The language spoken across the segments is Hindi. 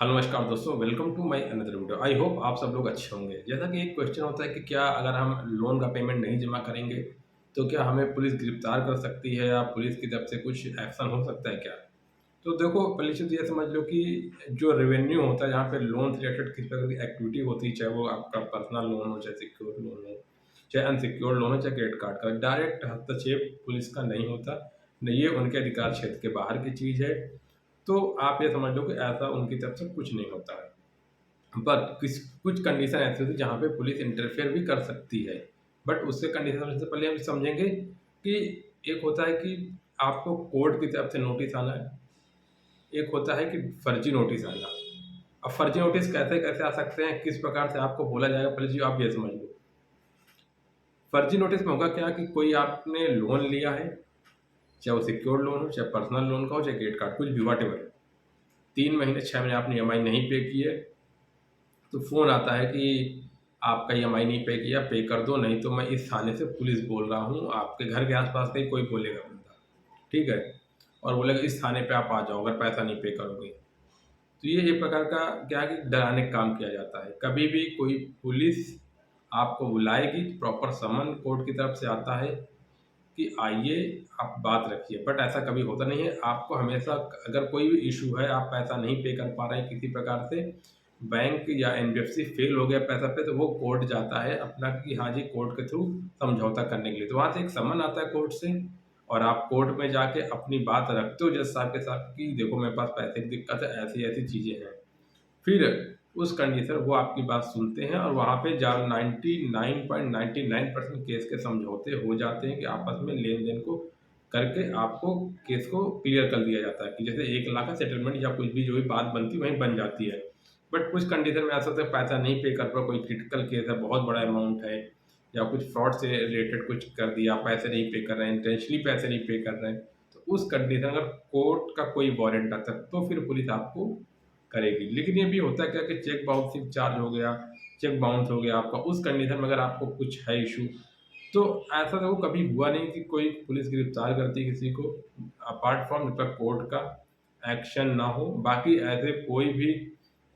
हेलो नमस्कार दोस्तों, welcome to my another video. I hope आप सब लोग अच्छे होंगे। जैसा कि एक क्वेश्चन होता है कि क्या अगर हम लोन का पेमेंट नहीं जमा करेंगे तो क्या हमें पुलिस गिरफ्तार कर सकती है या पुलिस की तरफ से कुछ एक्शन हो सकता है क्या? तो देखो, पहली चीज़ ये समझ लो कि जो रेवेन्यू होता है, जहाँ पे लोन से रिलेटेड किसी प्रकार की एक्टिविटी होती है, चाहे वो आपका पर्सनल लोन हो, चाहे सिक्योर्ड लोन हो, चाहे अनसिक्योर्ड लोन हो, चाहे क्रेडिट कार्ड का, डायरेक्ट हस्तक्षेप पुलिस का नहीं होता। न ये उनके अधिकार क्षेत्र के बाहर की चीज़ है। तो आप ये समझ लो कि ऐसा उनकी तरफ से कुछ नहीं होता है। बट कुछ कंडीशन ऐसी होती है जहाँ पे पुलिस इंटरफेयर भी कर सकती है। बट उससे कंडीशन समझने से पहले हम समझेंगे कि एक होता है कि आपको कोर्ट की तरफ से नोटिस आना है, एक होता है कि फर्जी नोटिस आना। अब फर्जी नोटिस कैसे आ सकते हैं, किस प्रकार से आपको बोला जाएगा, पहले चीज़ आप ये समझ लो। फर्जी नोटिस में होगा क्या कि कोई आपने लोन लिया है, चाहे वो सिक्योर्ड लोन हो, चाहे पर्सनल लोन का हो, चाहे क्रेडिट कार्ड, कुछ भी व्हाटएवर। 3 महीने 6 महीने आपने ईएमआई नहीं पे की है, तो फ़ोन आता है कि आपका ईएमआई नहीं पे किया, पे कर दो, नहीं तो मैं इस थाने से पुलिस बोल रहा हूँ, आपके घर के आस-पास का ही कोई बोलेगा बंदा, ठीक है? और बोलेगा इस थाने पे आप आ जाओ अगर पैसा नहीं पे करोगे। तो ये एक प्रकार का क्या है कि डराने का काम किया जाता है। कभी भी कोई पुलिस आपको बुलाएगी, प्रॉपर समन कोर्ट की तरफ से आता है कि आइए, आप बात रखिए, बट ऐसा कभी होता नहीं है। आपको हमेशा अगर कोई भी इश्यू है, आप पैसा नहीं पे कर पा रहे हैं किसी प्रकार से, बैंक या एनबीएफसी फेल हो गया पैसा पे, तो वो कोर्ट जाता है अपना कि हाँ जी, कोर्ट के थ्रू समझौता करने के लिए। तो वहाँ से एक समन आता है कोर्ट से, और आप कोर्ट में जाके अपनी बात रखते हो जज साहब के साथ कि देखो, मेरे पास पैसे की दिक्कत है, ऐसी-ऐसी चीज़ें हैं। फिर उस कंडीशन वो आपकी बात सुनते हैं और वहाँ पे जा 99.99% केस के समझौते हो जाते हैं कि आपस में लेन-देन को करके आपको केस को क्लियर कर दिया जाता है कि जैसे 1 लाख का सेटलमेंट या कुछ भी जो भी बात बनती है वहीं बन जाती है। बट कुछ कंडीशन में ऐसा होता है, पैसा नहीं पे कर पाए, कोई क्रिटिकल केस है, बहुत बड़ा अमाउंट है, या कुछ फ्रॉड से रिलेटेड कुछ कर दिया, पैसे नहीं पे कर रहे हैं, इंटेंशनली पैसे नहीं पे कर रहे हैं, तो उस कंडीशन अगर कोर्ट का कोई वारंट आता है तो फिर पुलिस आपको करेगी। लेकिन ये भी होता है क्या कि चेक बाउंसिंग चार्ज हो गया, चेक बाउंस हो गया आपका, उस कंडीशन में अगर आपको कुछ है इश्यू, तो ऐसा तो कभी हुआ नहीं कि कोई पुलिस गिरफ्तार करती है किसी को, अपार्ट फ्रॉम जब तक कोर्ट का एक्शन ना हो। बाकी ऐसे कोई भी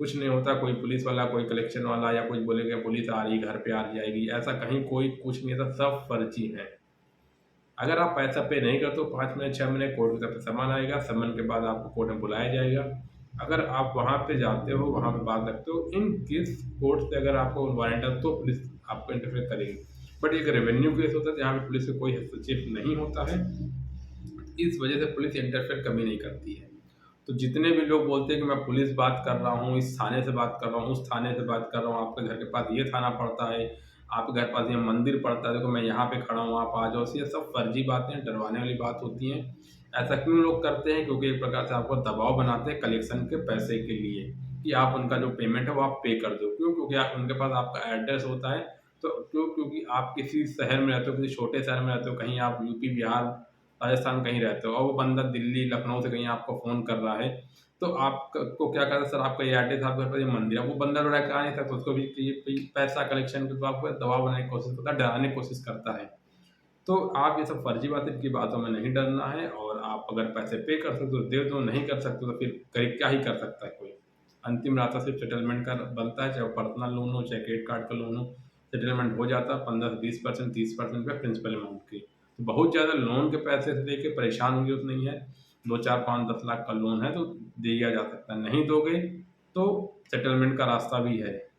कुछ नहीं होता, कोई पुलिस वाला, कोई कलेक्शन वाला या कुछ बोलेगा पुलिस आ रही, घर पे आ जाएगी, ऐसा कहीं कोई कुछ नहीं था, सब फर्जी है। अगर आप पैसा पे नहीं करते हो, 5 महीने 6 महीने कोर्ट की तरफ से समन आएगा, समन के बाद आपको कोर्ट में बुलाया जाएगा। अगर आप वहाँ पे जाते हो, वहाँ पे बात रखते हो, इन केस कोर्ट से अगर आपको वारंट है तो पुलिस आपको इंटरफेयर करेगी। बट एक रेवेन्यू केस होता है जहाँ पे पुलिस का कोई हस्तक्षेप नहीं होता है, इस वजह से पुलिस इंटरफेयर कभी नहीं करती है। तो जितने भी लोग बोलते हैं कि मैं पुलिस बात कर रहा हूँ, इस थाने से बात कर रहा हूँ, उस थाने से बात कर रहा हूँ, आपके घर के पास ये थाना पड़ता है, आपके घर के पास ये मंदिर पड़ता है, देखो मैं यहाँ पे खड़ा हूँ, आप आ जाओ, ये सब फर्जी बातें, डरवाने वाली बात होती हैं। ऐसा क्यों लोग करते हैं? क्योंकि एक प्रकार से आपको दबाव बनाते हैं कलेक्शन के पैसे के लिए, कि आप उनका जो पेमेंट है वो आप पे कर दो। क्यों? क्योंकि आप उनके पास आपका एड्रेस होता है, तो क्यों? क्योंकि आप किसी शहर में रहते हो, किसी छोटे शहर में रहते हो, कहीं आप यूपी, बिहार, राजस्थान कहीं रहते हो, और वो बंदा दिल्ली, लखनऊ से कहीं आपको फ़ोन कर रहा है, तो आप क को क्या कहता है, सर आपका ये एड्रेस, आपके घर पे ये मंदिर है, वो बंदा तो डायरेक्ट आ नहीं सकता, उसको भी चाहिए कोई पैसा कलेक्शन के, तो आपको दबाव बनाने की कोशिश करता है, डराने की कोशिश करता है। तो आप ये सब फर्जी बातें की बातों में नहीं डरना है, और आप अगर पैसे पे कर सकते हो तो दे दो, नहीं कर सकते तो फिर क्या ही कर सकता है कोई। अंतिम रास्ता सिर्फ सेटलमेंट का बनता है, चाहे वो पर्सनल लोन हो, चाहे क्रेडिट कार्ड का लोन हो, सेटलमेंट हो जाता है 15 से 20%, 30% पे प्रिंसिपल अमाउंट की। तो बहुत ज़्यादा लोन के पैसे से लेके परेशान होने की जरूरत नहीं है। 2, 4, 5, 10 लाख का लोन है तो दिया जा सकता है, नहीं दोगे तो सेटलमेंट का रास्ता भी है।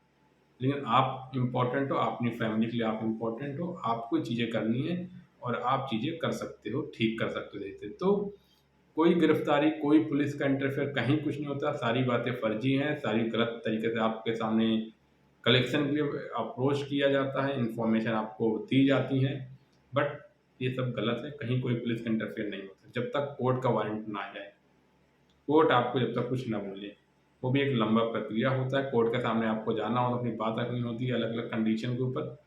लेकिन आप इम्पोर्टेंट हो, अपनी फैमिली के लिए आप इम्पोर्टेंट हो, आपको चीज़ें करनी है और आप चीज़ें कर सकते हो, ठीक कर सकते हो धीरे-धीरे। तो कोई गिरफ्तारी, कोई पुलिस का इंटरफेयर, कहीं कुछ नहीं होता, सारी बातें फर्जी हैं, सारी गलत तरीके से आपके सामने कलेक्शन के लिए अप्रोच किया जाता है, इन्फॉर्मेशन आपको दी जाती है, बट ये सब गलत है, कहीं कोई पुलिस का इंटरफेयर नहीं होता, जब तक कोर्ट का वारंट ना आ जाए। कोर्ट आपको जब तक कुछ ना बोले, वो भी एक लंबा प्रक्रिया होता है, कोर्ट के सामने आपको जाना होता है, अपनी बात रखनी होती है अलग-अलग कंडीशन के ऊपर,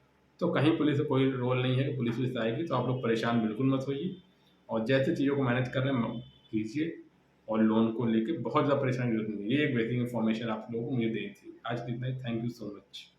तो कहीं पुलिस का कोई रोल नहीं है कि पुलिस-वुलिस आएगी, तो आप लोग परेशान बिल्कुल मत होइए, और जैसे चीज़ों को मैनेज कर रहे हैं कीजिए, और लोन को लेके बहुत ज़्यादा परेशान की ज़रूरत नहीं है। ये एक बेसिक इन्फॉर्मेशन आप लोगों को मुझे देनी थी। आज के लिए इतना ही, थैंक यू सो मच।